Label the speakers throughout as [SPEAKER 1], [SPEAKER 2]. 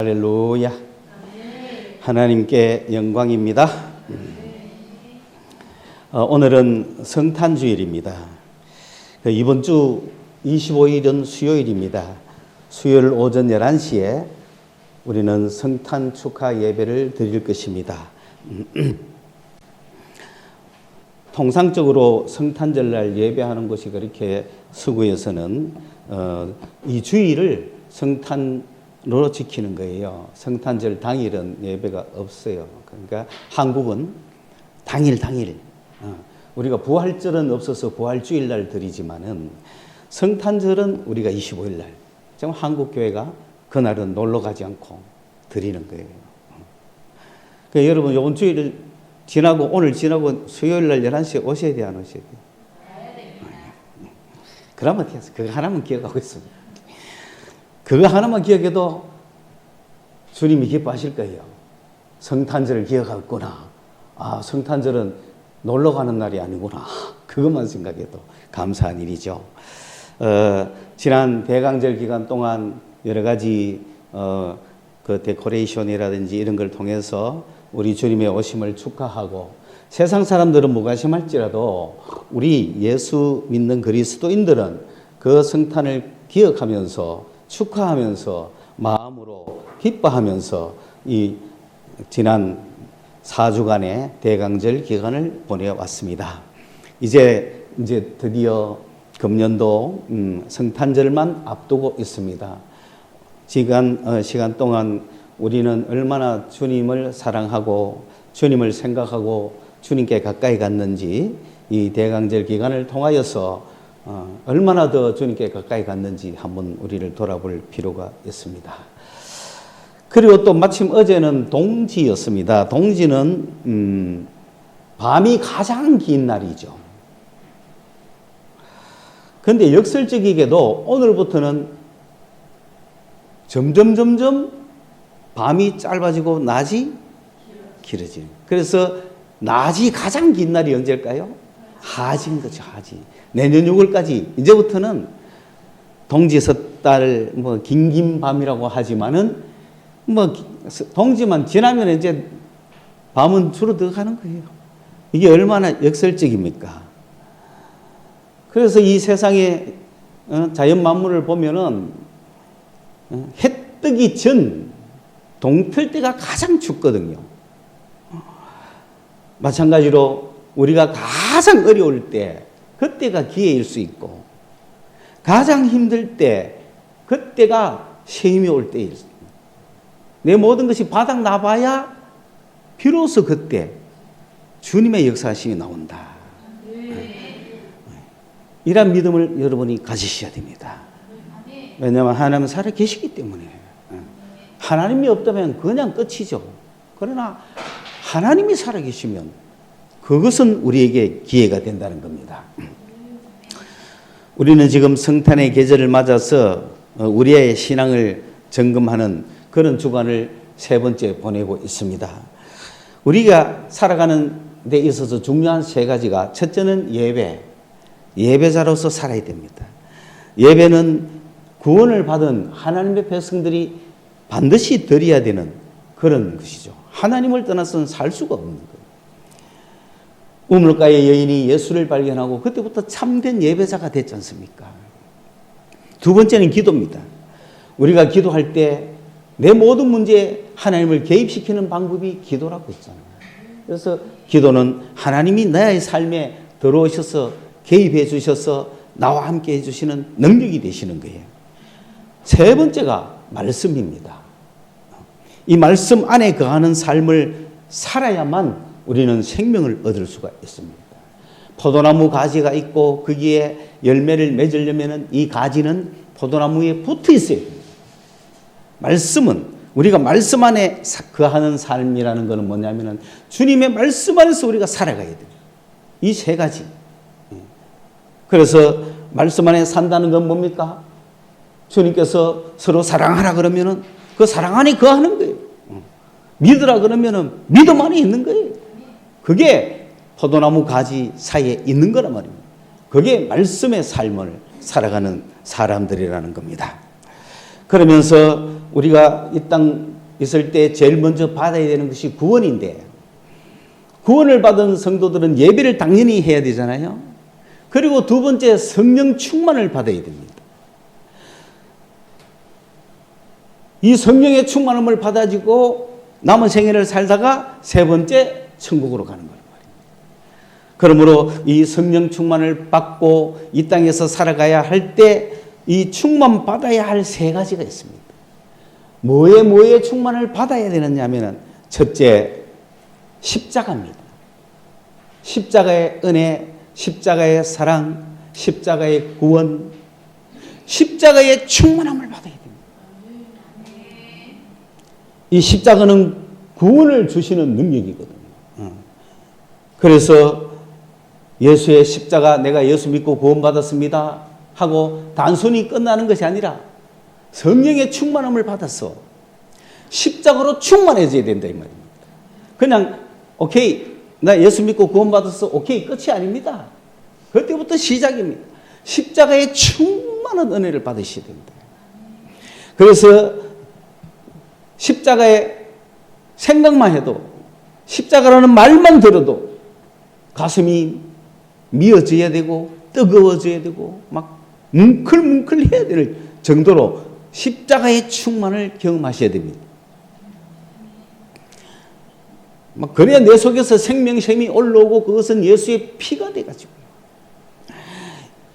[SPEAKER 1] 할렐루야. 하나님께 영광입니다. 오늘은 성탄주일입니다. 이번 주 25일은 수요일입니다. 수요일 오전 11시에 우리는 성탄 축하 예배를 드릴 것입니다. 통상적으로 성탄절날 예배하는 곳이 그렇게 서구에서는 이 주일을 성탄으로 지키는 거예요. 성탄절 당일은 예배가 없어요. 그러니까 한국은 당일 우리가 부활절은 없어서 부활주일날 드리지만은 성탄절은 우리가 25일날 지금 한국 교회가 그날은 놀러 가지 않고 드리는 거예요. 그러니까 여러분 이번 주일 지나고 오늘 지나고 수요일날 11시에 오셔야 돼요, 안 오셔야 돼요? 그러면 됐어요. 그거 하나만 기억하고 있습니다. 그거 하나만 기억해도 주님이 기뻐하실 거예요. 성탄절을 기억하구나. 아, 성탄절은 놀러 가는 날이 아니구나. 그것만 생각해도 감사한 일이죠. 지난 대강절 기간 동안 여러 가지 그 데코레이션이라든지 이런 걸 통해서 우리 주님의 오심을 축하하고, 세상 사람들은 무관심할지라도 우리 예수 믿는 그리스도인들은 그 성탄을 기억하면서 축하하면서 마음으로 기뻐하면서 이 지난 4주간의 대강절 기간을 보내왔습니다. 이제 드디어 금년도 성탄절만 앞두고 있습니다. 시간 동안 우리는 얼마나 주님을 사랑하고 주님을 생각하고 주님께 가까이 갔는지, 이 대강절 기간을 통하여서 얼마나 더 주님께 가까이 갔는지 한번 우리를 돌아볼 필요가 있습니다. 그리고 또 마침 어제는 동지였습니다. 동지는 밤이 가장 긴 날이죠. 그런데 역설적이게도 오늘부터는 점점 밤이 짧아지고 낮이 길어지는. 그래서 낮이 가장 긴 날이 언제일까요? 하지인 거죠, 하지. 내년 6월까지 이제부터는 동지 섣달 긴 밤이라고 하지만은 동지만 지나면 이제 밤은 줄어들어 가는 거예요. 이게 얼마나 역설적입니까? 그래서 이 세상의 자연 만물을 보면은 해 뜨기 전 동틀 때가 가장 춥거든요. 마찬가지로 우리가 가장 어려울 때 그때가 기회일 수 있고, 가장 힘들 때 그때가 쉼이 올 때일 수 있고, 내 모든 것이 바닥 나봐야 비로소 그때 주님의 역사심이 나온다. 이런 믿음을 여러분이 가지셔야 됩니다. 왜냐하면 하나님은 살아 계시기 때문에. 하나님이 없다면 그냥 끝이죠. 그러나 하나님이 살아 계시면 그것은 우리에게 기회가 된다는 겁니다. 우리는 지금 성탄의 계절을 맞아서 우리의 신앙을 점검하는 그런 주간을 세 번째 보내고 있습니다. 우리가 살아가는 데 있어서 중요한 세 가지가, 첫째는 예배자로서 살아야 됩니다. 예배는 구원을 받은 하나님의 백성들이 반드시 드려야 되는 그런 것이죠. 하나님을 떠나서는 살 수가 없는 거예요. 우물가의 여인이 예수를 발견하고 그때부터 참된 예배자가 됐지 않습니까? 두 번째는 기도입니다. 우리가 기도할 때 내 모든 문제에 하나님을 개입시키는 방법이 기도라고 했잖아요. 그래서 기도는 하나님이 나의 삶에 들어오셔서 개입해 주셔서 나와 함께 해주시는 능력이 되시는 거예요. 세 번째가 말씀입니다. 이 말씀 안에 거하는 삶을 살아야만 우리는 생명을 얻을 수가 있습니다. 포도나무 가지가 있고 거기에 열매를 맺으려면 이 가지는 포도나무에 붙어 있어야 됩니다. 말씀은, 우리가 말씀 안에 거하는 삶이라는 것은 뭐냐면은 주님의 말씀 안에서 우리가 살아가야 돼요. 이 세 가지. 그래서 말씀 안에 산다는 건 뭡니까? 주님께서 서로 사랑하라 그러면은 그 사랑 안에 거하는 거예요. 믿으라 그러면은 믿음 안에 있는 거예요. 그게 포도나무 가지 사이에 있는 거란 말입니다. 그게 말씀의 삶을 살아가는 사람들이라는 겁니다. 그러면서 우리가 이 땅 있을 때 제일 먼저 받아야 되는 것이 구원인데, 구원을 받은 성도들은 예배를 당연히 해야 되잖아요. 그리고 두 번째, 성령 충만을 받아야 됩니다. 이 성령의 충만함을 받아지고 남은 생애를 살다가 세 번째, 천국으로 가는 거예요. 그러므로 이 성령 충만을 받고 이 땅에서 살아가야 할 때 이 충만 받아야 할 세 가지가 있습니다. 뭐에 충만을 받아야 되느냐 하면은, 첫째, 십자가입니다. 십자가의 은혜, 십자가의 사랑, 십자가의 구원, 십자가의 충만함을 받아야 됩니다. 이 십자가는 구원을 주시는 능력이거든요. 그래서 예수의 십자가, 내가 예수 믿고 구원받았습니다 하고 단순히 끝나는 것이 아니라 성령의 충만함을 받아서 십자가로 충만해져야 된다 이 말입니다. 그냥 오케이, 나 예수 믿고 구원받았어, 오케이, 끝이 아닙니다. 그때부터 시작입니다. 십자가의 충만한 은혜를 받으셔야 됩니다. 그래서 십자가의 생각만 해도, 십자가라는 말만 들어도 가슴이 미어져야 되고 뜨거워져야 되고 막 뭉클뭉클해야 될 정도로 십자가의 충만을 경험하셔야 됩니다. 막 그래야 내 속에서 생명샘이 올라오고 그것은 예수의 피가 돼가지고,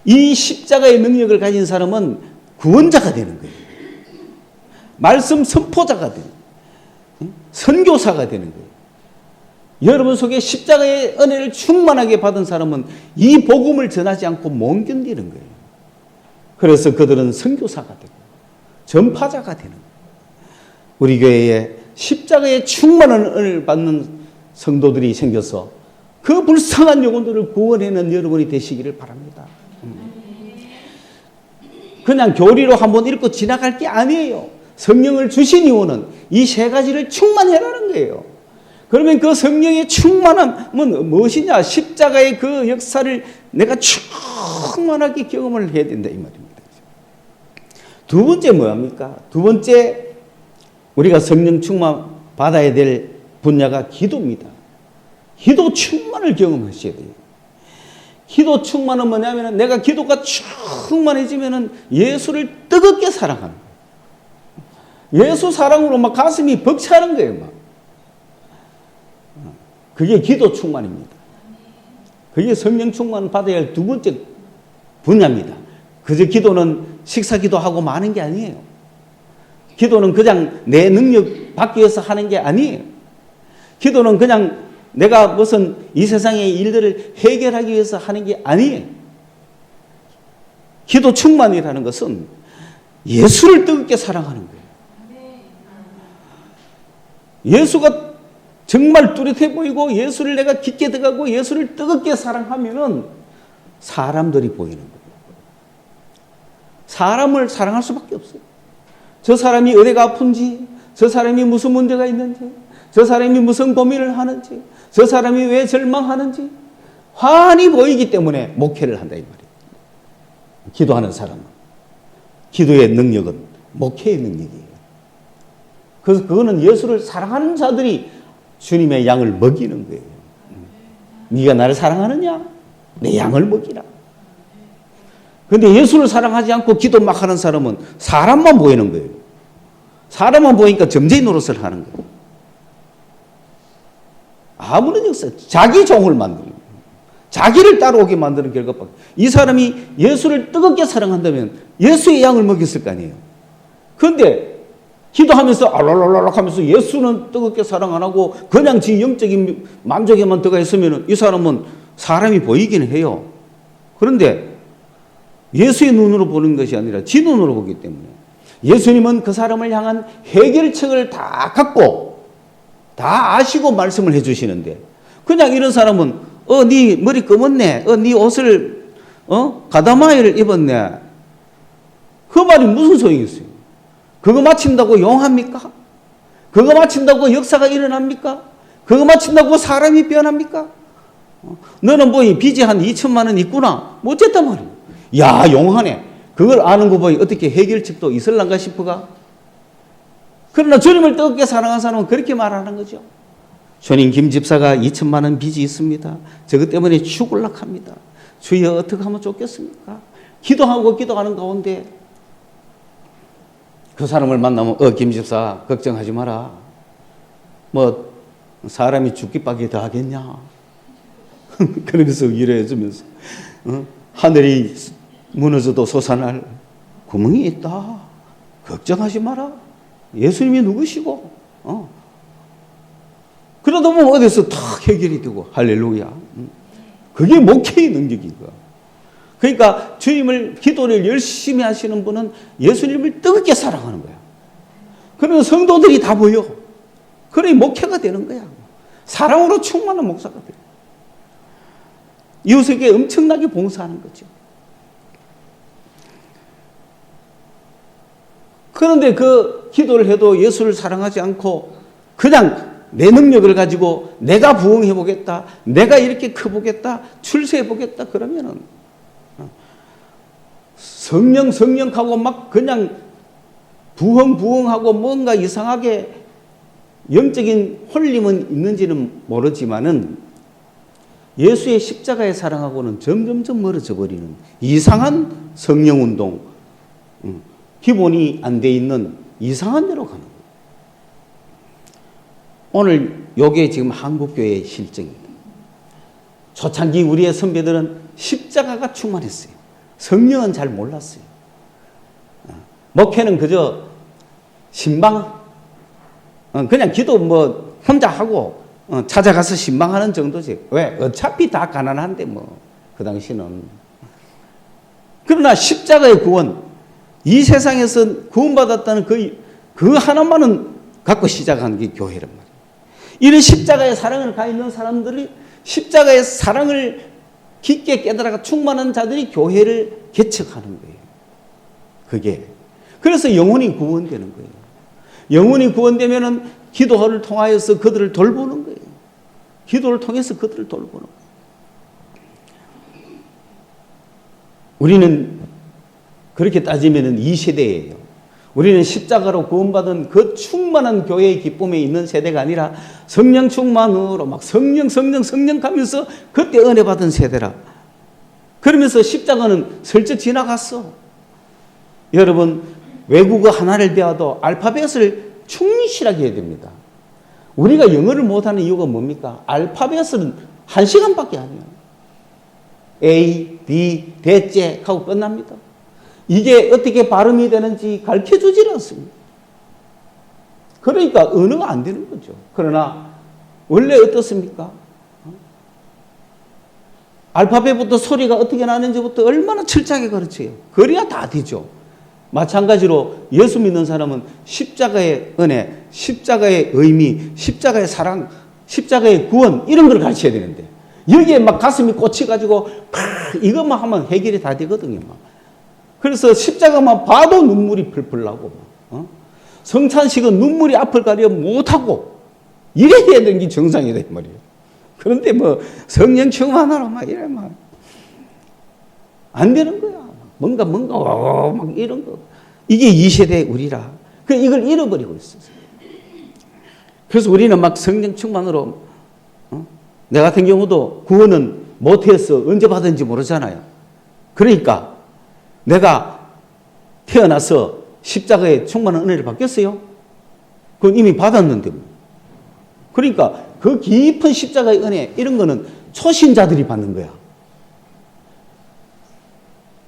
[SPEAKER 1] 이 십자가의 능력을 가진 사람은 구원자가 되는 거예요. 말씀 선포자가 되는 거예요. 선교사가 되는 거예요. 여러분 속에 십자가의 은혜를 충만하게 받은 사람은 이 복음을 전하지 않고 못 견디는 거예요. 그래서 그들은 선교사가 되고 전파자가 되는 거예요. 우리 교회에 십자가의 충만한 은혜를 받는 성도들이 생겨서 그 불쌍한 영혼들을 구원해내는 여러분이 되시기를 바랍니다. 그냥 교리로 한번 읽고 지나갈 게 아니에요. 성령을 주신 이유는 이 세 가지를 충만해라는 거예요. 그러면 그 성령의 충만함은 무엇이냐? 십자가의 그 역사를 내가 충만하게 경험을 해야 된다 이 말입니다. 두 번째 뭐합니까? 두 번째, 우리가 성령 충만 받아야 될 분야가 기도입니다. 기도 충만을 경험하셔야 돼요. 기도 충만은 뭐냐면, 내가 기도가 충만해지면 예수를 뜨겁게 사랑하는 거예요. 예수 사랑으로 막 가슴이 벅차는 거예요. 막. 그게 기도 충만입니다. 그게 성령 충만 받아야 할 두 번째 분야입니다. 그저 기도는 식사 기도하고 마는 게 아니에요. 기도는 그냥 내 능력 받기 위해서 하는 게 아니에요. 기도는 그냥 내가 무슨 이 세상의 일들을 해결하기 위해서 하는 게 아니에요. 기도 충만이라는 것은 예수를 뜨겁게 사랑하는 거예요. 예수가 정말 뚜렷해 보이고 예수를 내가 깊게 들어가고 예수를 뜨겁게 사랑하면은 사람들이 보이는 거예요. 사람을 사랑할 수밖에 없어요. 저 사람이 어디가 아픈지, 저 사람이 무슨 문제가 있는지, 저 사람이 무슨 고민을 하는지, 저 사람이 왜 절망하는지 환히 보이기 때문에 목회를 한다 이 말이에요. 기도하는 사람은. 기도의 능력은 목회의 능력이에요. 그래서 그거는 예수를 사랑하는 자들이 주님의 양을 먹이는 거예요. 네가 나를 사랑하느냐? 내 양을 먹이라. 그런데 예수를 사랑하지 않고 기도 막 하는 사람은 사람만 보이는 거예요. 사람만 보이니까 점쟁이 노릇을 하는 거예요. 아무런 역사, 자기 종을 만드는 거예요. 자기를 따라오게 만드는 결과밖에. 이 사람이 예수를 뜨겁게 사랑한다면 예수의 양을 먹였을 거 아니에요. 그런데 기도하면서 알랄랄랄 하면서 예수는 뜨겁게 사랑 안 하고 그냥 지 영적인 만족에만 들어가 있으면 이 사람은 사람이 보이기는 해요. 그런데 예수의 눈으로 보는 것이 아니라 지 눈으로 보기 때문에 예수님은 그 사람을 향한 해결책을 다 갖고 다 아시고 말씀을 해주시는데, 그냥 이런 사람은 네 머리 검었네, 네 옷을 가다마이를 입었네, 그 말이 무슨 소용이 있어요? 그거 마친다고 용합니까? 그거 마친다고 역사가 일어납니까? 그거 마친다고 사람이 변합니까? 너는 뭐 빚이 한 2천만 원 있구나, 뭐 어쨌단 말이에요. 야, 용하네. 그걸 아는 거 보니 어떻게 해결책도 있을란가 싶어가? 그러나 주님을 뜨겁게 사랑한 사람은 그렇게 말하는 거죠. 주님, 김 집사가 2천만 원 빚이 있습니다. 저것 때문에 죽을락합니다. 주여 어떻게 하면 좋겠습니까? 기도하고 기도하는 가운데 그 사람을 만나면 김 집사 걱정하지 마라. 뭐 사람이 죽기밖에 더 하겠냐. 그러면서 위로해 주면서 하늘이 무너져도 솟아날 구멍이 있다. 걱정하지 마라. 예수님이 누구시고 그러다 보면 어디서 탁 해결이 되고 할렐루야. 그게 목회의 능력인 거야. 그러니까 주님을 기도를 열심히 하시는 분은 예수님을 뜨겁게 사랑하는 거야. 그러면 성도들이 다 보여. 그래 목회가 되는 거야. 사랑으로 충만한 목사가 돼. 이웃에게 엄청나게 봉사하는 거죠. 그런데 그 기도를 해도 예수를 사랑하지 않고 그냥 내 능력을 가지고 내가 부흥해 보겠다, 내가 이렇게 커보겠다, 출세해 보겠다 그러면은 성령하고 막 그냥 부흥하고 뭔가 이상하게 영적인 홀림은 있는지는 모르지만은 예수의 십자가의 사랑하고는 점점점 멀어져 버리는 이상한 성령운동, 기본이 안 돼 있는 이상한 데로 가는 거예요. 오늘 요게 지금 한국교회의 실정입니다. 초창기 우리의 선배들은 십자가가 충만했어요. 성령은 잘 몰랐어요. 목회는 그저 신방, 그냥 기도 뭐 혼자 하고 찾아가서 신방하는 정도지. 왜? 어차피 다 가난한데 뭐 그 당시는. 그러나 십자가의 구원, 이 세상에서 구원받았다는 그 하나만은 갖고 시작한 게 교회란 말이에요. 이런 십자가의 사랑을 가 있는 사람들이 십자가의 사랑을 깊게 깨달아가 충만한 자들이 교회를 개척하는 거예요. 그게. 그래서 영혼이 구원되는 거예요. 영혼이 구원되면은 기도를 통하여서 그들을 돌보는 거예요. 기도를 통해서 그들을 돌보는 거예요. 우리는 그렇게 따지면은 이 세대예요. 우리는 십자가로 구원받은 그 충만한 교회의 기쁨에 있는 세대가 아니라 성령 충만으로 막 성령 가면서 그때 은혜 받은 세대라. 그러면서 십자가는 슬쩍 지나갔어. 여러분, 외국어 하나를 배워도 알파벳을 충실하게 해야 됩니다. 우리가 영어를 못하는 이유가 뭡니까? 알파벳은 1시간밖에 안 해요. A, B, 대째 하고 끝납니다. 이게 어떻게 발음이 되는지 가르쳐주질 않습니다. 그러니까 언어가 안 되는 거죠. 그러나 원래 어떻습니까? 알파벳부터 소리가 어떻게 나는지부터 얼마나 철저하게 가르쳐요. 그래야 다 되죠. 마찬가지로 예수 믿는 사람은 십자가의 은혜, 십자가의 의미, 십자가의 사랑, 십자가의 구원 이런 걸 가르쳐야 되는데 여기에 막 가슴이 꽂혀가지고 이것만 하면 해결이 다 되거든요. 그래서 십자가만 봐도 눈물이 풀풀 나고 성찬식은 눈물이 앞을 가려 못하고 이래야 되는 게 정상이다 이 말이에요. 그런데 뭐 성령 충만하라 막 이래 막 안 되는 거야. 뭔가 막 이런 거. 이게 이 세대 우리라. 이걸 잃어버리고 있어요. 그래서 우리는 막 성령 충만으로 내 같은 경우도 구원은 못해서 언제 받은지 모르잖아요. 그러니까 내가 태어나서 십자가에 충만한 은혜를 받겠어요? 그건 이미 받았는데 뭐. 그러니까 그 깊은 십자가의 은혜 이런 거는 초신자들이 받는 거야.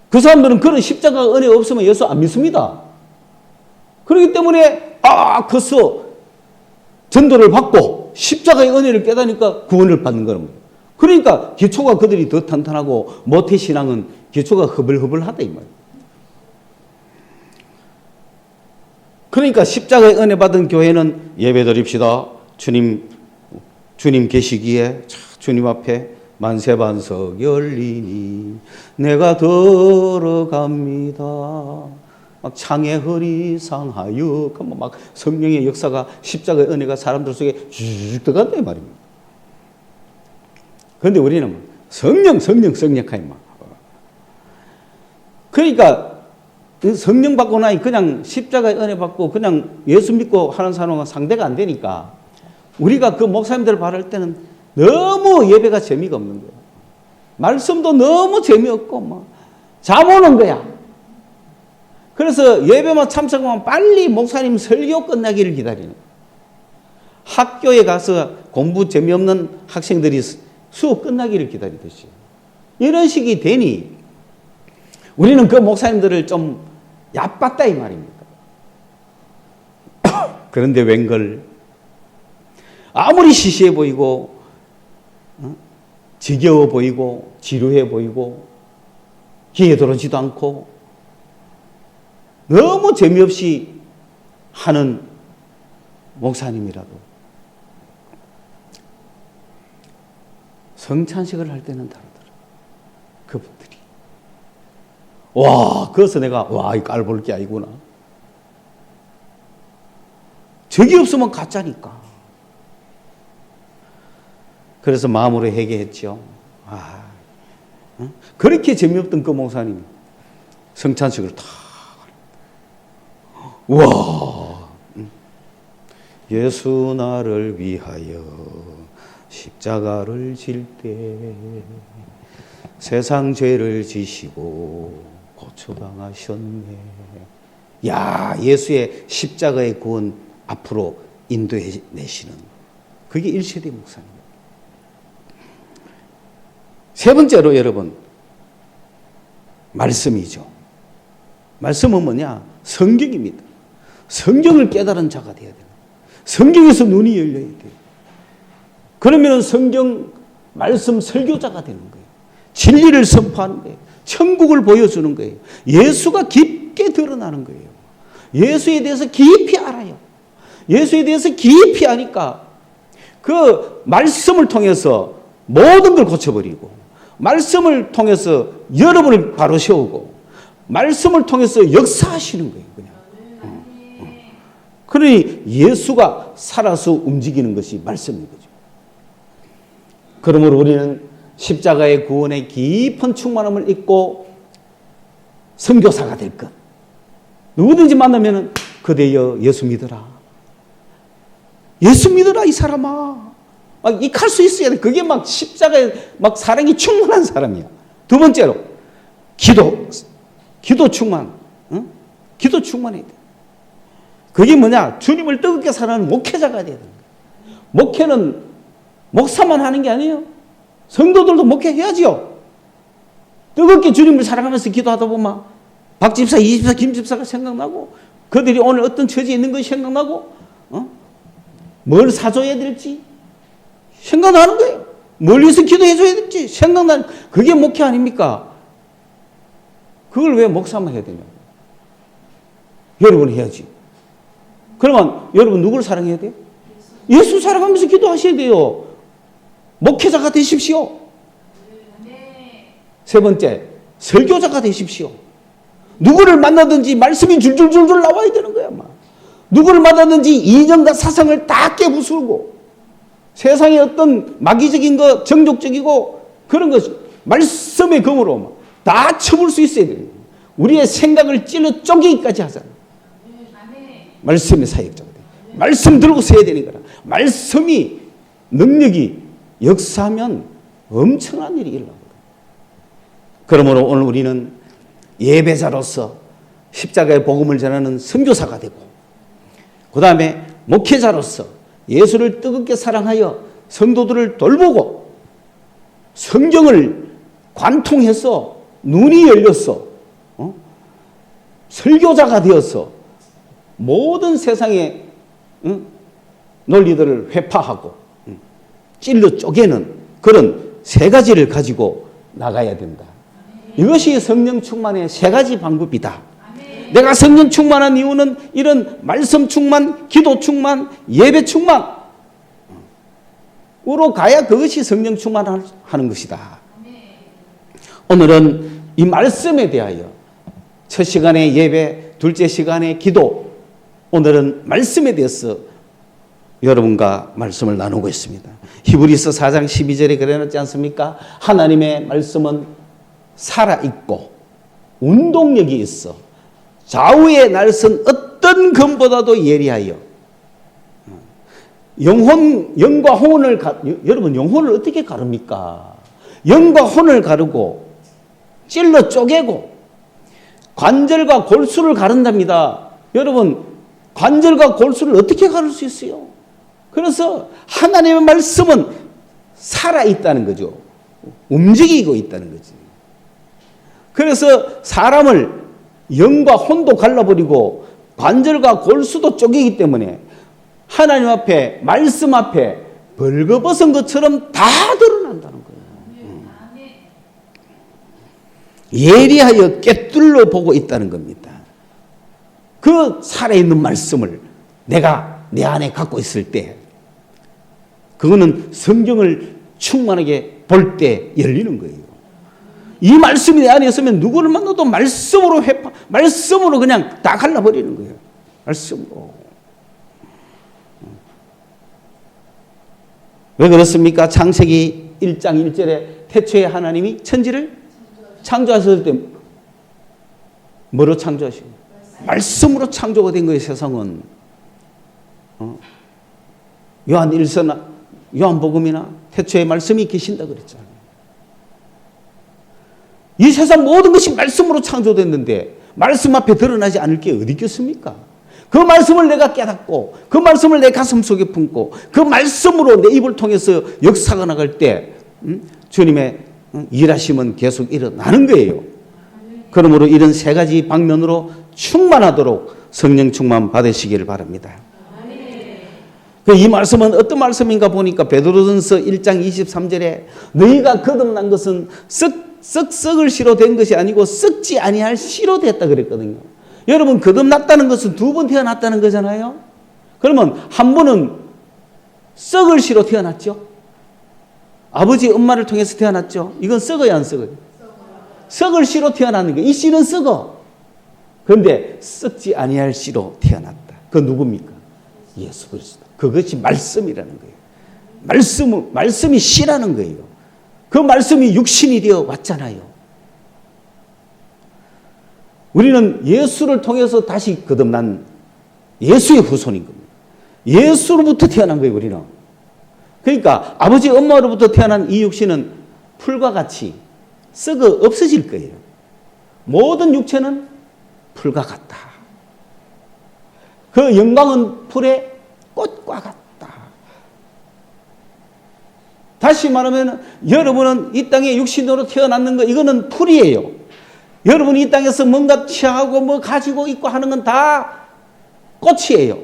[SPEAKER 1] 그 사람들은 그런 십자가 은혜 없으면 예수 안 믿습니다. 그렇기 때문에 그래서 전도를 받고 십자가의 은혜를 깨닫으니까 구원을 받는 거랍니다. 그러니까 기초가 그들이 더 탄탄하고 모태신앙은 기초가 허벌허벌하다 이 말이에요. 그러니까 십자가의 은혜 받은 교회는 예배드립시다. 주님 계시기에 주님 앞에 만세반석 열리니 내가 들어갑니다. 막 창에 허리 상하여 그러면 막 성령의 역사가 십자가의 은혜가 사람들 속에 쭉 들어간다 이 말입니다. 그런데 우리는 성령하이 막. 그러니까 성령 받고 나니 그냥 십자가의 은혜 받고 그냥 예수 믿고 하는 사람은 상대가 안 되니까 우리가 그 목사님들 바랄 때는 너무 예배가 재미가 없는 거예요. 말씀도 너무 재미없고 뭐 잠 오는 거야. 그래서 예배만 참석하면 빨리 목사님 설교 끝나기를 기다리는 거예요. 학교에 가서 공부 재미없는 학생들이 수업 끝나기를 기다리듯이 이런 식이 되니 우리는 그 목사님들을 좀 얕봤다 이 말입니까? 그런데 웬걸 아무리 시시해 보이고 지겨워 보이고 지루해 보이고 귀에 들어오지도 않고 너무 재미없이 하는 목사님이라도 성찬식을 할 때는 다르더라. 그분들이. 와, 그래서 내가 와, 이 깔볼 게 아니구나. 적이 없으면 가짜니까. 그래서 마음으로 회개했죠. 그렇게 재미없던 그 목사님 성찬식을 다 와, 예수 나를 위하여 십자가를 질 때 세상 죄를 지시고 고초당하셨네. 야, 예수의 십자가의 구원 앞으로 인도해 내시는 그게 1세대 목사님. 세 번째로 여러분 말씀이죠. 말씀은 뭐냐? 성경입니다. 성경을 깨달은 자가 되어야 돼요. 성경에서 눈이 열려야 돼요. 그러면 성경 말씀 설교자가 되는 거예요. 진리를 선포하는 거예요. 천국을 보여주는 거예요. 예수가 깊게 드러나는 거예요. 예수에 대해서 깊이 알아요. 예수에 대해서 깊이 아니까 그 말씀을 통해서 모든 걸 고쳐버리고 말씀을 통해서 여러분을 바로 세우고 말씀을 통해서 역사하시는 거예요. 그냥. 그러니 예수가 살아서 움직이는 것이 말씀인 거죠. 그러므로 우리는 십자가의 구원의 깊은 충만함을 잊고 선교사가 될 것. 누구든지 만나면 그대여 예수 믿어라. 예수 믿어라 이 사람아. 막 익할 수 있어야 돼. 그게 막 십자가에 막 사랑이 충만한 사람이야. 두 번째로 기도 충만. 응? 기도 충만해야 돼. 그게 뭐냐? 주님을 뜨겁게 사랑하는 목회자가 돼야 된다. 목회는 목사만 하는 게 아니에요. 성도들도 목회해야지요. 뜨겁게 주님을 사랑하면서 기도하다 보면 박 집사, 이 집사, 김 집사가 생각나고 그들이 오늘 어떤 처지에 있는 것이 생각나고 뭘 사줘야 될지 생각나는 거예요. 멀리서 기도해줘야 될지 생각나는 그게 목회 아닙니까? 그걸 왜 목사만 해야 되냐고. 여러분 해야지. 그러면 여러분 누구를 사랑해야 돼요? 예수 사랑하면서 기도하셔야 돼요. 목회자가 되십시오. 세 번째, 설교자가 되십시오. 누구를 만나든지 말씀이 줄줄줄줄 나와야 되는 거야. 누구를 만나든지 이념과 사상을 다 깨부수고 세상의 어떤 마귀적인 것, 정욕적이고 그런 것 말씀의 검으로 다 쳐볼 수 있어야 돼요. 우리의 생각을 찔러 쪼개기까지 하잖아. 말씀의 사역자가 돼. 말씀 들고 서야 되는 거라. 말씀이 능력이 역사하면 엄청난 일이 일어나거든. 그러므로 오늘 우리는 예배자로서 십자가의 복음을 전하는 선교사가 되고 그 다음에 목회자로서 예수를 뜨겁게 사랑하여 성도들을 돌보고 성경을 관통해서 눈이 열려서 설교자가 되어서 모든 세상의 논리들을 회파하고 찔러 쪼개는 그런 세 가지를 가지고 나가야 된다. 이것이 성령 충만의 세 가지 방법이다. 내가 성령 충만한 이유는 이런 말씀 충만, 기도 충만, 예배 충만으로 가야 그것이 성령 충만하는 것이다. 오늘은 이 말씀에 대하여 첫 시간에 예배, 둘째 시간에 기도, 오늘은 말씀에 대해서 여러분과 말씀을 나누고 있습니다. 히브리서 4장 12절에 그래놨지 않습니까? 하나님의 말씀은 살아있고 운동력이 있어 좌우에 날선 어떤 검보다도 예리하여 영과 혼을 여러분 영혼을 어떻게 가릅니까? 영과 혼을 가르고 찔러 쪼개고 관절과 골수를 가른답니다. 여러분 관절과 골수를 어떻게 가를 수 있어요? 그래서 하나님의 말씀은 살아있다는 거죠. 움직이고 있다는 거지. 그래서 사람을 영과 혼도 갈라버리고 관절과 골수도 쪼개기 때문에 하나님 앞에 말씀 앞에 벌거벗은 것처럼 다 드러난다는 거예요. 예리하여 꿰뚫러 보고 있다는 겁니다. 그 살아있는 말씀을 내가 내 안에 갖고 있을 때 그거는 성경을 충만하게 볼 때 열리는 거예요. 이 말씀이 내 안에 있으면 누구를 만나도 말씀으로 그냥 다 갈라버리는 거예요. 말씀으로. 왜 그렇습니까? 창세기 1장 1절에 태초에 하나님이 천지를 창조하셨을 때 뭐로 창조하시고? 말씀으로 창조가 된 거예요. 세상은. 요한복음이나 태초에 말씀이 계신다 그랬잖아요. 이 세상 모든 것이 말씀으로 창조됐는데 말씀 앞에 드러나지 않을 게 어디 있겠습니까? 그 말씀을 내가 깨닫고 그 말씀을 내 가슴 속에 품고 그 말씀으로 내 입을 통해서 역사가 나갈 때 주님의 일하심은 계속 일어나는 거예요. 그러므로 이런 세 가지 방면으로 충만하도록 성령 충만 받으시기를 바랍니다. 이 말씀은 어떤 말씀인가 보니까 베드로전서 1장 23절에 너희가 거듭난 것은 썩을 씨로 된 것이 아니고 썩지 아니할 씨로 됐다 그랬거든요. 여러분 거듭났다는 것은 두 번 태어났다는 거잖아요. 그러면 한 번은 썩을 씨로 태어났죠. 아버지 엄마를 통해서 태어났죠. 이건 썩어요 안 썩어요? 썩을 씨로 태어나는 거예요. 이 씨는 썩어. 그런데 썩지 아니할 씨로 태어났다. 그 누굽니까? 예수 그리스도. 그것이 말씀이라는 거예요. 말씀이 씨라는 거예요. 그 말씀이 육신이 되어 왔잖아요. 우리는 예수를 통해서 다시 거듭난 예수의 후손인 겁니다. 예수로부터 태어난 거예요, 우리는. 그러니까 아버지 엄마로부터 태어난 이 육신은 풀과 같이 썩어 없어질 거예요. 모든 육체는 풀과 같다. 그 영광은 풀의 꽃과 같다. 다시 말하면 여러분은 이 땅에 육신으로 태어났는 거 이거는 풀이에요. 여러분이 이 땅에서 뭔가 취하고 뭐 가지고 있고 하는 건 다 꽃이에요.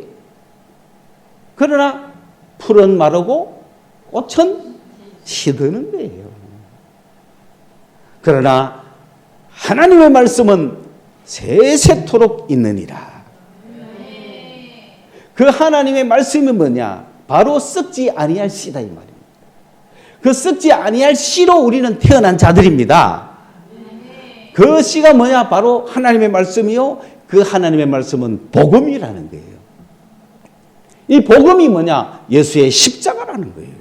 [SPEAKER 1] 그러나 풀은 마르고 꽃은 시드는 거예요. 그러나 하나님의 말씀은 세세토록 있느니라. 그 하나님의 말씀이 뭐냐? 바로 썩지 아니할 씨다 이 말입니다. 그 썩지 아니할 씨로 우리는 태어난 자들입니다. 그 씨가 뭐냐? 바로 하나님의 말씀이요. 그 하나님의 말씀은 복음이라는 거예요. 이 복음이 뭐냐? 예수의 십자가라는 거예요.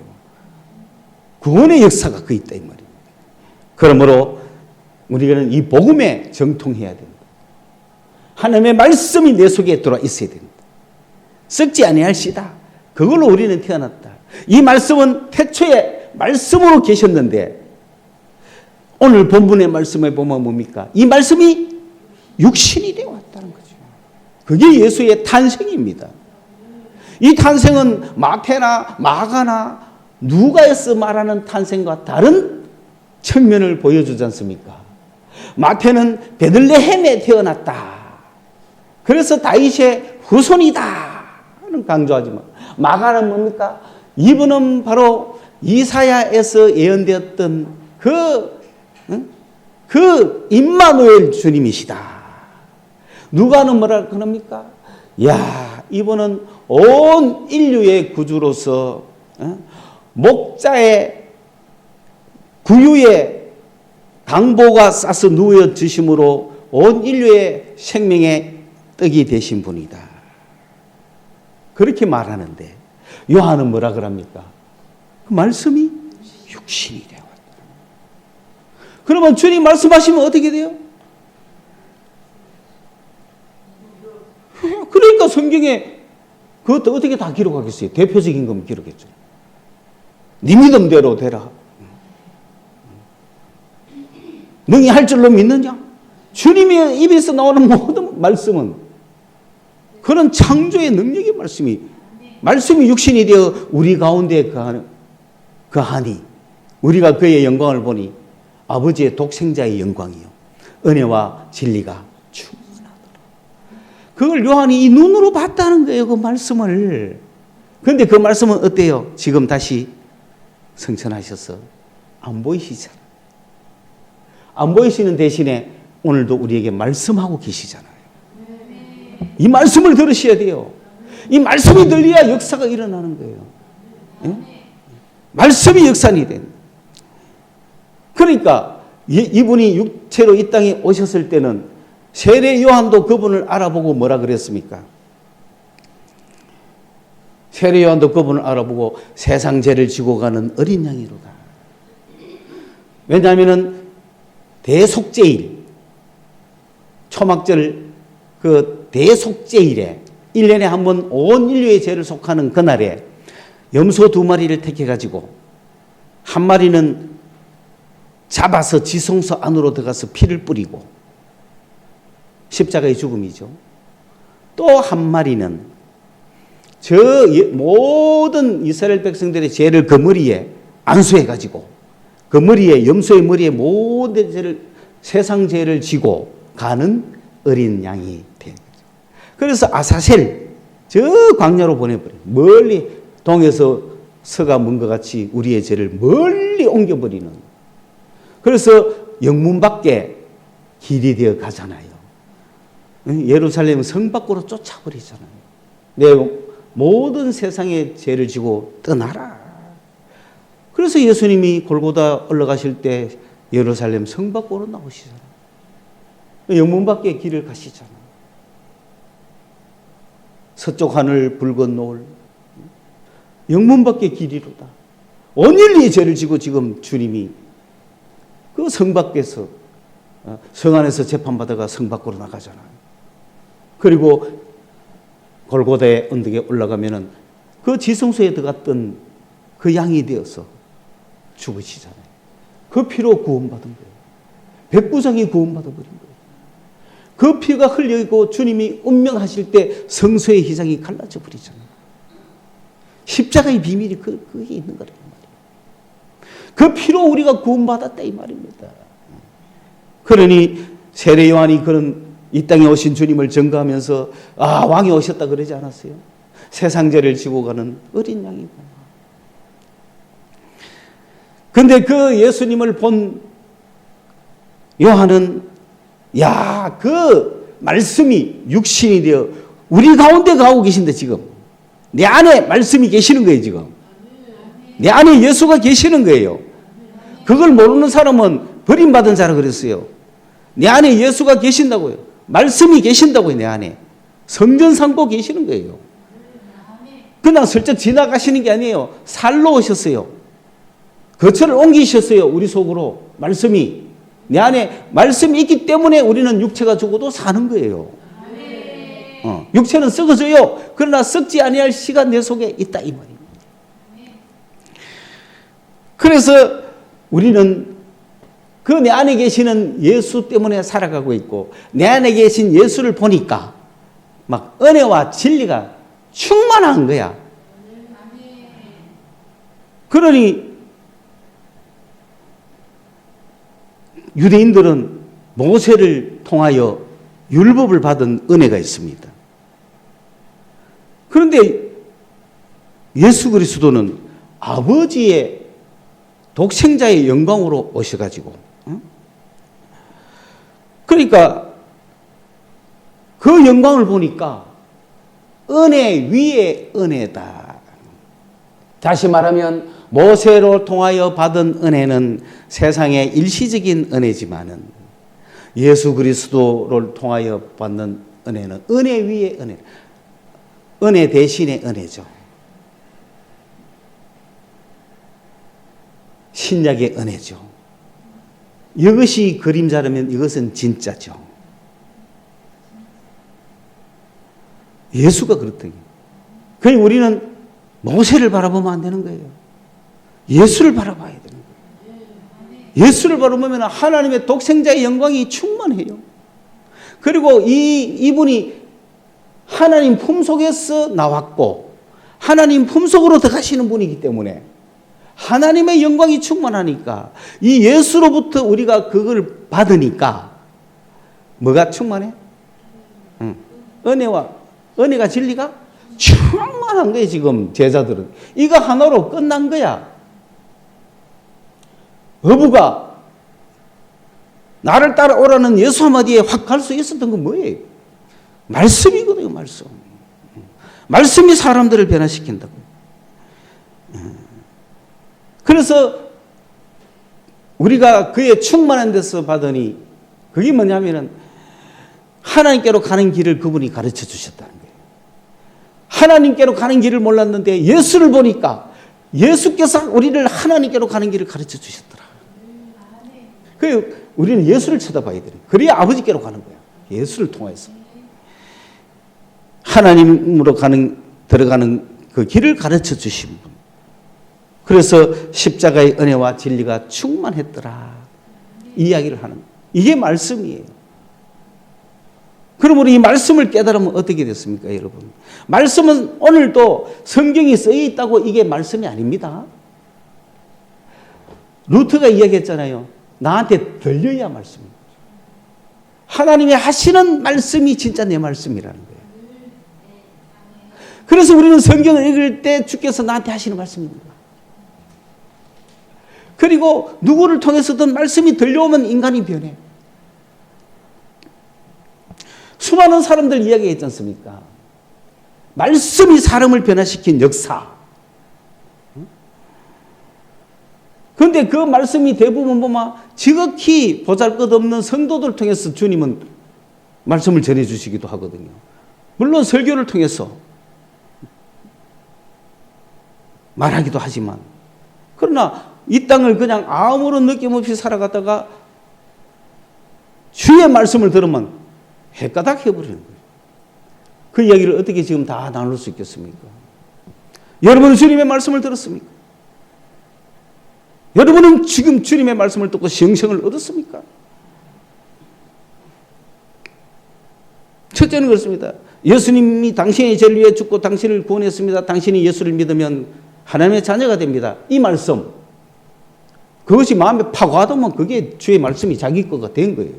[SPEAKER 1] 구원의 역사가 그 있다 이 말입니다. 그러므로 우리는 이 복음에 정통해야 됩니다. 하나님의 말씀이 내 속에 들어와 있어야 됩니다. 썩지 아니할 씨다. 그걸로 우리는 태어났다. 이 말씀은 태초에 말씀으로 계셨는데 오늘 본문의 말씀에 보면 뭡니까? 이 말씀이 육신이 되어 왔다는 거죠. 그게 예수의 탄생입니다. 이 탄생은 마태나 마가나 누가에서 말하는 탄생과 다른 측면을 보여주지 않습니까? 마태는 베들레헴에 태어났다. 그래서 다윗의 후손이다. 강조하지만 마가는 뭡니까? 이분은 바로 이사야에서 예언되었던 그 임마누엘 주님이시다. 누가는 뭐라 그럽니까? 야, 이분은 온 인류의 구주로서 목자의 구유에 강보가 싸서 누워지심으로 온 인류의 생명의 떡이 되신 분이다. 그렇게 말하는데 요한은 뭐라 그럽니까? 그 말씀이 육신이 되어 왔다. 그러면 주님 말씀하시면 어떻게 돼요? 그러니까 성경에 그것도 어떻게 다 기록하겠어요? 대표적인 거면 기록했죠. 네 믿음대로 되라. 능히 할 줄로 믿느냐? 주님의 입에서 나오는 모든 말씀은 그런 창조의 능력의 말씀이 육신이 되어 우리 가운데 거하니 우리가 그의 영광을 보니 아버지의 독생자의 영광이요 은혜와 진리가 충만하더라. 그걸 요한이 이 눈으로 봤다는 거예요. 그 말씀을. 그런데 그 말씀은 어때요? 지금 다시 성천하셔서 안 보이시잖아요. 안 보이시는 대신에 오늘도 우리에게 말씀하고 계시잖아요. 이 말씀을 들으셔야 돼요. 이 말씀이 들려야 역사가 일어나는 거예요. 예? 말씀이 역산이 된. 그러니까 이분이 육체로 이 땅에 오셨을 때는 세례 요한도 그분을 알아보고 뭐라 그랬습니까? 세례 요한도 그분을 알아보고 세상 죄를 지고 가는 어린 양이로다. 왜냐하면 대속죄일, 초막절 그 대속죄일에 1년에 한 번 온 인류의 죄를 속하는 그날에 염소 2마리를 택해가지고 한 마리는 잡아서 지성소 안으로 들어가서 피를 뿌리고 십자가의 죽음이죠. 또 한 마리는 저 모든 이스라엘 백성들의 죄를 그 머리에 안수해가지고 그 머리에 염소의 머리에 모든 죄를 세상 죄를 지고 가는 어린 양이 된 거죠. 그래서 아사셀 저 광야로 보내버려요. 멀리 동에서 서가 먼 것 같이 우리의 죄를 멀리 옮겨버리는. 그래서 영문 밖에 길이 되어 가잖아요. 예루살렘 성 밖으로 쫓아버리잖아요. 내 모든 세상의 죄를 지고 떠나라. 그래서 예수님이 골고다 올라가실 때 예루살렘 성 밖으로 나오시잖아요. 영문 밖에 길을 가시잖아요. 서쪽 하늘 붉은 노을 영문 밖의 길이로다. 온 인류의 죄를 지고 지금 주님이 그 성 밖에서 성 안에서 재판받아가 성 밖으로 나가잖아요. 그리고 골고다의 언덕에 올라가면은 그 지성소에 들어갔던 그 양이 되어서 죽으시잖아요. 그 피로 구원받은 거예요. 백부장이 구원받아버린 거예요. 그 피가 흘려있고 주님이 운명하실 때 성소의 휘장이 갈라져 버리잖아요. 십자가의 비밀이 거기에 있는 거란 말이에요. 그 피로 우리가 구원받았다 이 말입니다. 그러니 세례 요한이 그런 이 땅에 오신 주님을 증거하면서 아 왕이 오셨다 그러지 않았어요? 세상 죄를 지고 가는 어린 양이구나. 그런데 그 예수님을 본 요한은 야, 그 말씀이 육신이 되어 우리 가운데 가고 계신데 지금 내 안에 말씀이 계시는 거예요. 지금 내 안에 예수가 계시는 거예요. 그걸 모르는 사람은 버림받은 자라 그랬어요. 내 안에 예수가 계신다고요. 말씀이 계신다고요. 내 안에 성전 삼고 계시는 거예요. 그냥 슬쩍 지나가시는 게 아니에요. 살로 오셨어요. 거처를 옮기셨어요. 우리 속으로 말씀이 내 안에 말씀이 있기 때문에 우리는 육체가 죽어도 사는 거예요. 육체는 썩어져요. 그러나 썩지 아니할 시간 내 속에 있다 이 말입니다. 그래서 우리는 그 내 안에 계시는 예수 때문에 살아가고 있고 내 안에 계신 예수를 보니까 막 은혜와 진리가 충만한 거야. 그러니 유대인들은 모세를 통하여 율법을 받은 은혜가 있습니다. 그런데 예수 그리스도는 아버지의 독생자의 영광으로 오셔가지고 그러니까 그 영광을 보니까 은혜 위에 은혜다. 다시 말하면 모세로 통하여 받은 은혜는 세상의 일시적인 은혜지만은 예수 그리스도를 통하여 받는 은혜는 은혜 위에 은혜, 은혜 대신의 은혜죠. 신약의 은혜죠. 이것이 그림자라면 이것은 진짜죠. 예수가 그렇더니. 그러니 우리는 모세를 바라보면 안 되는 거예요. 예수를 바라봐야 되는 거예요. 예수를 바라보면 하나님의 독생자의 영광이 충만해요. 그리고 이분이 하나님 품속에서 나왔고 하나님 품속으로 들어가시는 분이기 때문에 하나님의 영광이 충만하니까 이 예수로부터 우리가 그걸 받으니까 뭐가 충만해? 은혜가 진리가 충만한 거예요. 지금 제자들은 이거 하나로 끝난 거야. 어부가 나를 따라오라는 예수 한마디에 확 갈 수 있었던 건 뭐예요? 말씀이거든요. 말씀이 사람들을 변화시킨다고. 그래서 우리가 그의 충만한 데서 받으니 그게 뭐냐면은 하나님께로 가는 길을 그분이 가르쳐 주셨다는 거예요. 하나님께로 가는 길을 몰랐는데 예수를 보니까 예수께서 우리를 하나님께로 가는 길을 가르쳐 주셨더라. 그 우리는 예수를 쳐다봐야 돼요. 그래야 아버지께로 가는 거야. 예수를 통해서 하나님으로 들어가는 그 길을 가르쳐 주신 분. 그래서 십자가의 은혜와 진리가 충만했더라. 이 이야기를 하는 거예요. 이게 말씀이에요. 그럼 우리 이 말씀을 깨달으면 어떻게 됐습니까, 여러분? 말씀은 오늘도 성경이 쓰여 있다고 이게 말씀이 아닙니다. 루트가 이야기했잖아요. 나한테 들려야 말씀입니다. 하나님이 하시는 말씀이 진짜 내 말씀이라는 거예요. 그래서 우리는 성경을 읽을 때 주께서 나한테 하시는 말씀입니다. 그리고 누구를 통해서든 말씀이 들려오면 인간이 변해. 수많은 사람들 이야기했지 않습니까? 말씀이 사람을 변화시킨 역사. 그런데 그 말씀이 대부분 보면 지극히 보잘것없는 성도들 통해서 주님은 말씀을 전해주시기도 하거든요. 물론 설교를 통해서 말하기도 하지만 그러나 이 땅을 그냥 아무런 느낌 없이 살아가다가 주의 말씀을 들으면 해가닥 해버리는 거예요. 그 이야기를 어떻게 지금 다 나눌 수 있겠습니까? 여러분은 주님의 말씀을 들었습니까? 여러분은 지금 주님의 말씀을 듣고 영생을 얻었습니까? 첫째는 그렇습니다. 예수님이 당신의 죄를 위해 죽고 당신을 구원했습니다. 당신이 예수를 믿으면 하나님의 자녀가 됩니다. 이 말씀, 그것이 마음에 팍 와닿으면 그게 주의 말씀이 자기 거가 된 거예요.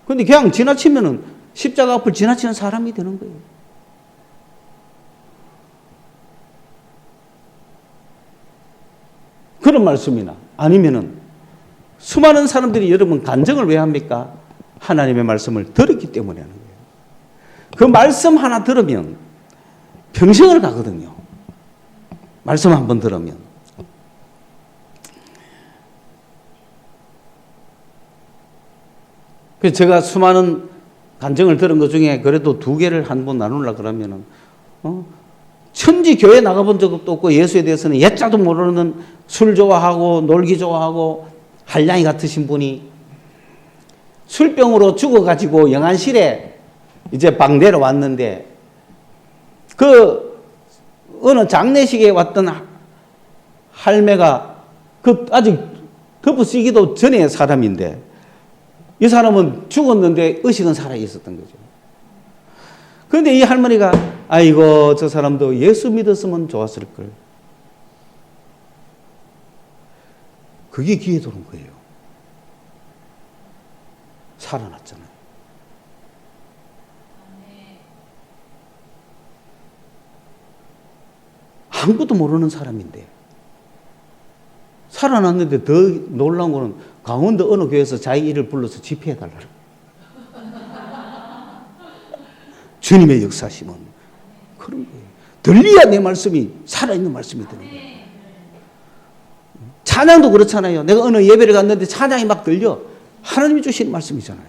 [SPEAKER 1] 그런데 그냥 지나치면은 십자가 앞을 지나치는 사람이 되는 거예요. 그런 말씀이나 아니면은 수많은 사람들이 여러분 간증을 왜 합니까? 하나님의 말씀을 들었기 때문에 하는 거예요. 그 말씀 하나 들으면 평생을 가거든요. 말씀 한번 들으면. 그래서 제가 수많은 간증을 들은 것 중에 그래도 2개를 한번 나누려고 그러면은, 천지 교회 나가본 적도 없고 예수에 대해서는 예자도 모르는 술 좋아하고 놀기 좋아하고 한량이 같으신 분이 술병으로 죽어가지고 영안실에 이제 방대로 왔는데 그 어느 장례식에 왔던 할매가 그 아직 덮어 쓰기도 전에 사람인데 이 사람은 죽었는데 의식은 살아 있었던 거죠. 그런데 이 할머니가 아이고 저 사람도 예수 믿었으면 좋았을 걸. 그게 귀에 들어온 거예요. 살아났잖아요. 아무것도 모르는 사람인데 살아났는데 더 놀라운 거는 강원도 어느 교회에서 자기 이를 불러서 집회해달라고. 주님의 역사심은 그런 거예요. 들려야 내 말씀이 살아있는 말씀이 되는 거예요. 찬양도 그렇잖아요. 내가 어느 예배를 갔는데 찬양이 막 들려. 하나님이 주시는 말씀이잖아요.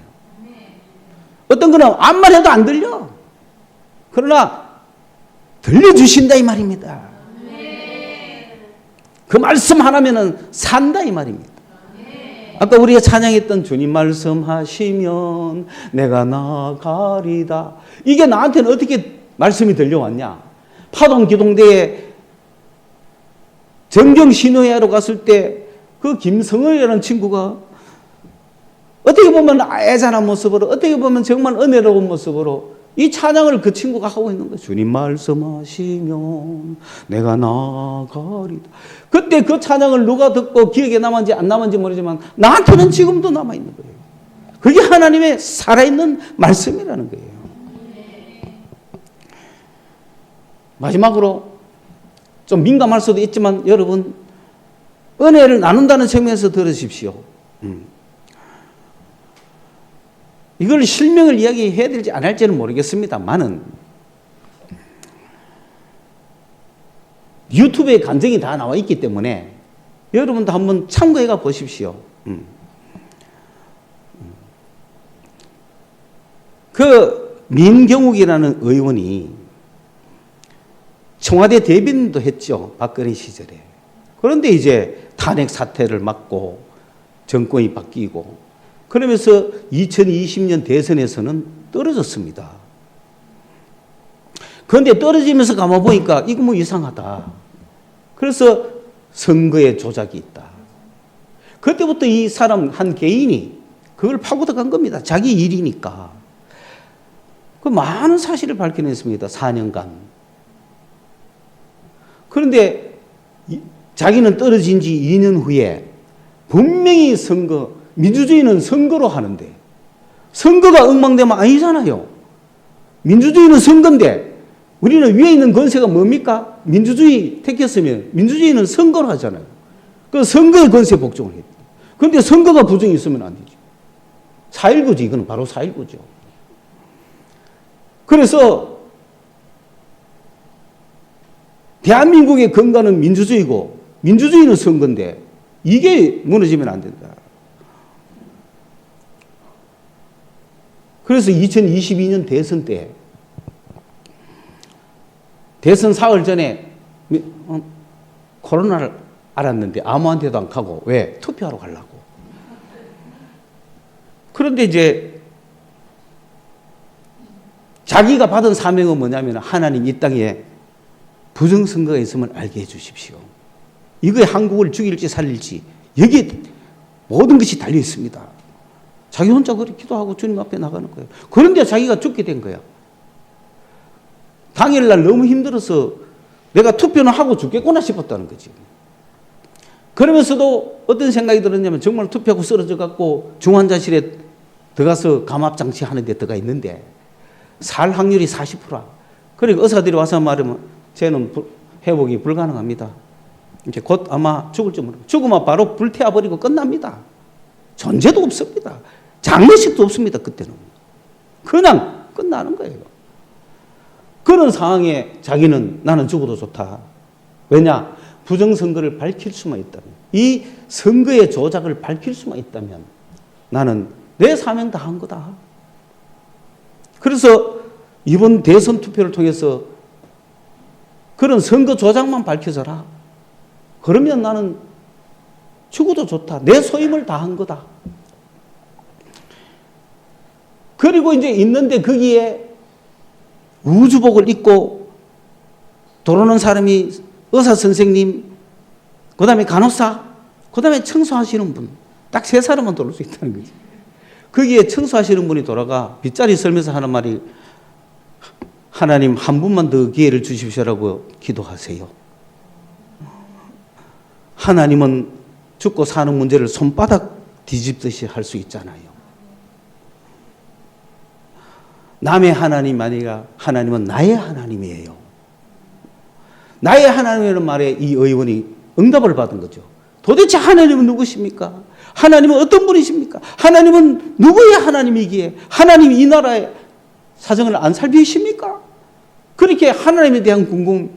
[SPEAKER 1] 어떤 거는 암만 해도 안 들려. 그러나 들려주신다 이 말입니다. 그 말씀 하나면은 산다 이 말입니다. 아까 우리가 찬양했던 주님 말씀하시면 내가 나가리다. 이게 나한테는 어떻게 말씀이 들려왔냐? 파동 기동대에 정경 신호회하러 갔을 때 그 김성을이라는 친구가 어떻게 보면 애잔한 모습으로, 어떻게 보면 정말 은혜로운 모습으로 이 찬양을 그 친구가 하고 있는 거예요. 주님 말씀하시면 내가 나아가리다. 그때 그 찬양을 누가 듣고 기억에 남았는지 안 남았는지 모르지만 나한테는 지금도 남아있는 거예요. 그게 하나님의 살아있는 말씀이라는 거예요. 마지막으로 좀 민감할 수도 있지만 여러분, 은혜를 나눈다는 측면에서 들으십시오. 이걸 실명을 이야기해야 될지 안 할지는 모르겠습니다만은 유튜브에 간증이 다 나와 있기 때문에 여러분도 한번 참고해 보십시오. 그 민경욱이라는 의원이 청와대 대변인도 했죠. 박근혜 시절에. 그런데 이제 탄핵 사태를 맞고 정권이 바뀌고 그러면서 2020년 대선에서는 떨어졌습니다. 그런데 떨어지면서 가만보니까 이거 뭐 이상하다. 그래서 선거에 조작이 있다. 그때부터 이 사람 한 개인이 그걸 파고들어간 겁니다. 자기 일이니까. 그 많은 사실을 밝혀냈습니다. 4년간. 그런데 자기는 떨어진 지 2년 후에 분명히 민주주의는 선거로 하는데 선거가 엉망되면 아니잖아요. 민주주의는 선거인데 우리는 위에 있는 권세가 뭡니까? 민주주의 택했으면 민주주의는 선거로 하잖아요. 그 선거의 권세 복종을 해요. 그런데 선거가 부정이 있으면 안 되죠. 4.19지. 이거는 바로 4.19죠. 그래서 대한민국의 근간은 민주주의고 민주주의는 선거인데 이게 무너지면 안 된다. 그래서 2022년 대선 때 대선 사흘 전에 코로나를 알았는데 아무한테도 안 가고 왜? 투표하러 가려고. 그런데 이제 자기가 받은 사명은 뭐냐면 하나님 이 땅에 부정선거가 있으면 알게 해 주십시오. 이거에 한국을 죽일지 살릴지 여기에 모든 것이 달려 있습니다. 자기 혼자 그렇게 기도하고 주님 앞에 나가는 거예요. 그런데 자기가 죽게 된 거야. 당일날 너무 힘들어서 내가 투표는 하고 죽겠구나 싶었다는 거지. 그러면서도 어떤 생각이 들었냐면 정말 투표하고 쓰러져 갖고 중환자실에 들어가서 감압장치 하는 데 들어가 있는데 살 확률이 40%. 그러니까 의사들이 와서 말하면 쟤는 회복이 불가능합니다. 이제 곧 아마 죽을지 모르고 죽으면 바로 불태워버리고 끝납니다. 존재도 없습니다. 장례식도 없습니다. 그때는. 그냥 끝나는 거예요. 그런 상황에 자기는 나는 죽어도 좋다. 왜냐? 부정선거를 밝힐 수만 있다면, 이 선거의 조작을 밝힐 수만 있다면 나는 내 사명 다 한 거다. 그래서 이번 대선 투표를 통해서 그런 선거 조작만 밝혀져라. 그러면 나는 죽어도 좋다. 내 소임을 다 한 거다. 그리고 이제 있는데 거기에 우주복을 입고 들어오는 사람이 의사 선생님, 그 다음에 간호사, 그 다음에 청소하시는 분. 딱 세 사람만 들어올 수 있다는 거지. 거기에 청소하시는 분이 돌아가 빗자리 썰면서 하는 말이 하나님 한 분만 더 기회를 주십시오라고 기도하세요. 하나님은 죽고 사는 문제를 손바닥 뒤집듯이 할 수 있잖아요. 남의 하나님 아니라 하나님은 나의 하나님이에요. 나의 하나님이라는 말에 이 의원이 응답을 받은 거죠. 도대체 하나님은 누구십니까? 하나님은 어떤 분이십니까? 하나님은 누구의 하나님이기에 하나님이 이 나라의 사정을 안 살피십니까? 그렇게 하나님에 대한 궁금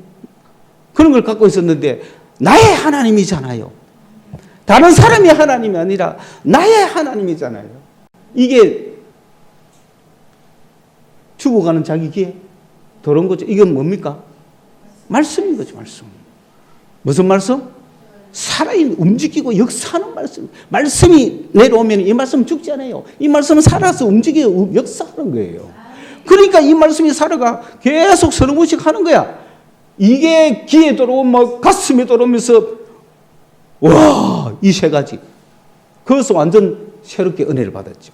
[SPEAKER 1] 그런 걸 갖고 있었는데 나의 하나님이잖아요. 다른 사람의 하나님이 아니라 나의 하나님이잖아요. 이게 죽어가는 자기 귀에 들어온 거죠. 이건 뭡니까? 말씀인 거죠. 말씀. 무슨 말씀? 살아있는, 움직이고 역사하는 말씀. 말씀이 내려오면 이 말씀은 죽지 않아요. 이 말씀은 살아서 움직이고 역사하는 거예요. 그러니까 이 말씀이 살아가 계속 서너 번씩 하는 거야. 이게 귀에 들어오면 가슴에 들어오면서 와, 이 세 가지. 그래서 완전 새롭게 은혜를 받았죠.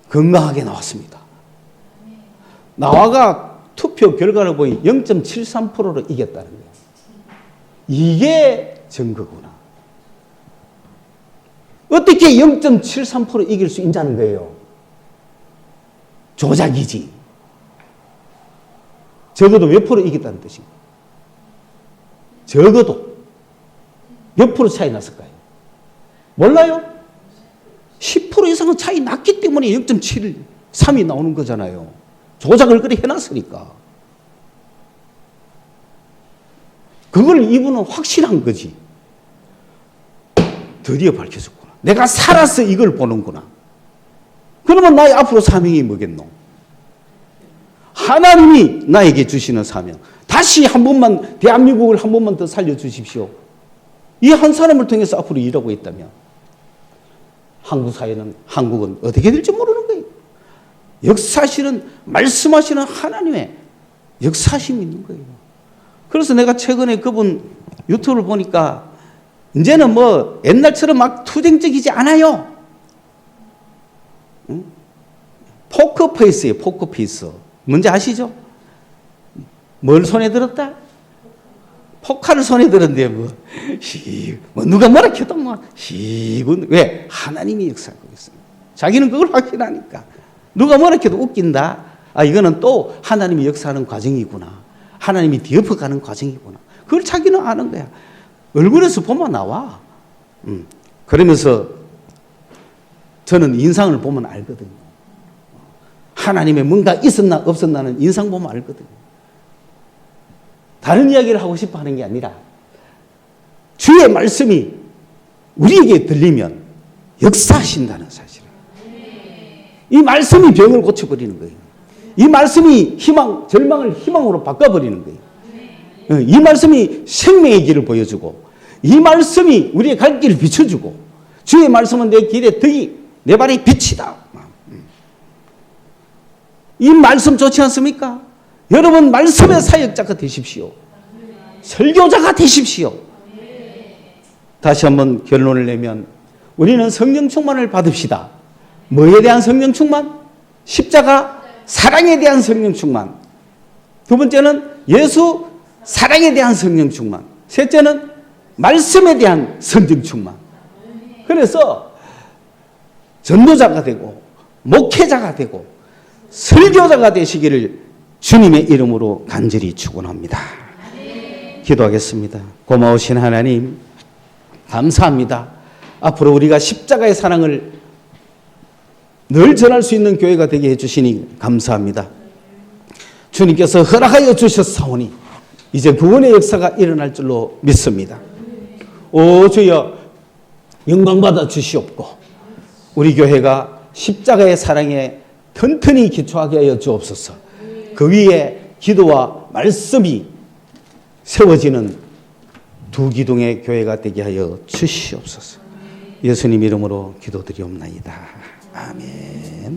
[SPEAKER 1] 건강하게 나왔습니다. 나와가 투표 결과를 보니 0.73%로 이겼다는 거예요. 이게 증거구나. 어떻게 0.73% 이길 수 있냐는 거예요. 조작이지. 적어도 몇 프로 이겼다는 뜻입니다. 적어도 몇 프로 차이 났을까요? 몰라요? 10% 이상은 차이 났기 때문에 0.73이 나오는 거잖아요. 조작을 그래 해놨으니까. 그걸 이분은 확신한 거지. 드디어 밝혀졌구나. 내가 살아서 이걸 보는구나. 그러면 나의 앞으로 사명이 뭐겠노? 하나님이 나에게 주시는 사명. 다시 한 번만 대한민국을 한 번만 더 살려주십시오. 이 한 사람을 통해서 앞으로 일하고 있다면 한국은 어떻게 될지 모르는 거예요. 역사하시는 말씀하시는 하나님의 역사심이 있는 거예요. 그래서 내가 최근에 그분 유튜브를 보니까 이제는 뭐 옛날처럼 막 투쟁적이지 않아요. 응? 포커페이스예요. 포커페이스. 뭔지 아시죠? 뭘 손에 들었다? 포카를 손에 들었는데 뭐 누가 뭐라 해도 시군. 왜? 하나님이 역사하고 있습니다. 자기는 그걸 확신하니까. 누가 뭐라 해도 웃긴다. 아, 이거는 또 하나님이 역사하는 과정이구나. 하나님이 뒤엎어가는 과정이구나. 그걸 자기는 아는 거야. 얼굴에서 보면 나와. 그러면서 저는 인상을 보면 알거든요. 하나님의 뭔가 있었나 없었나는 인상 보면 알거든요. 다른 이야기를 하고 싶어 하는 게 아니라 주의 말씀이 우리에게 들리면 역사하신다는 사실을. 이 말씀이 병을 고쳐버리는 거예요. 이 말씀이 절망을 희망으로 바꿔버리는 거예요. 이 말씀이 생명의 길을 보여주고, 이 말씀이 우리의 갈 길을 비춰주고, 주의 말씀은 내 길의 덕이, 내 발의 빛이다. 이 말씀 좋지 않습니까? 여러분 말씀의 사역자가 되십시오. 설교자가 되십시오. 다시 한번 결론을 내면 우리는 성령 충만을 받읍시다. 뭐에 대한 성령 충만? 십자가 사랑에 대한 성령 충만. 두 번째는 예수 사랑에 대한 성령 충만. 셋째는 말씀에 대한 성령 충만. 그래서 전도자가 되고 목회자가 되고 설교자가 되시기를 주님의 이름으로 간절히 축원합니다. 기도하겠습니다. 고마우신 하나님 감사합니다. 앞으로 우리가 십자가의 사랑을 늘 전할 수 있는 교회가 되게 해주시니 감사합니다. 주님께서 허락하여 주셨사오니 이제 구원의 역사가 일어날 줄로 믿습니다. 오 주여 영광받아 주시옵고 우리 교회가 십자가의 사랑에 튼튼히 기초하게 하여 주옵소서. 그 위에 기도와 말씀이 세워지는 두 기둥의 교회가 되게 하여 주시옵소서. 예수님 이름으로 기도드리옵나이다. 아멘.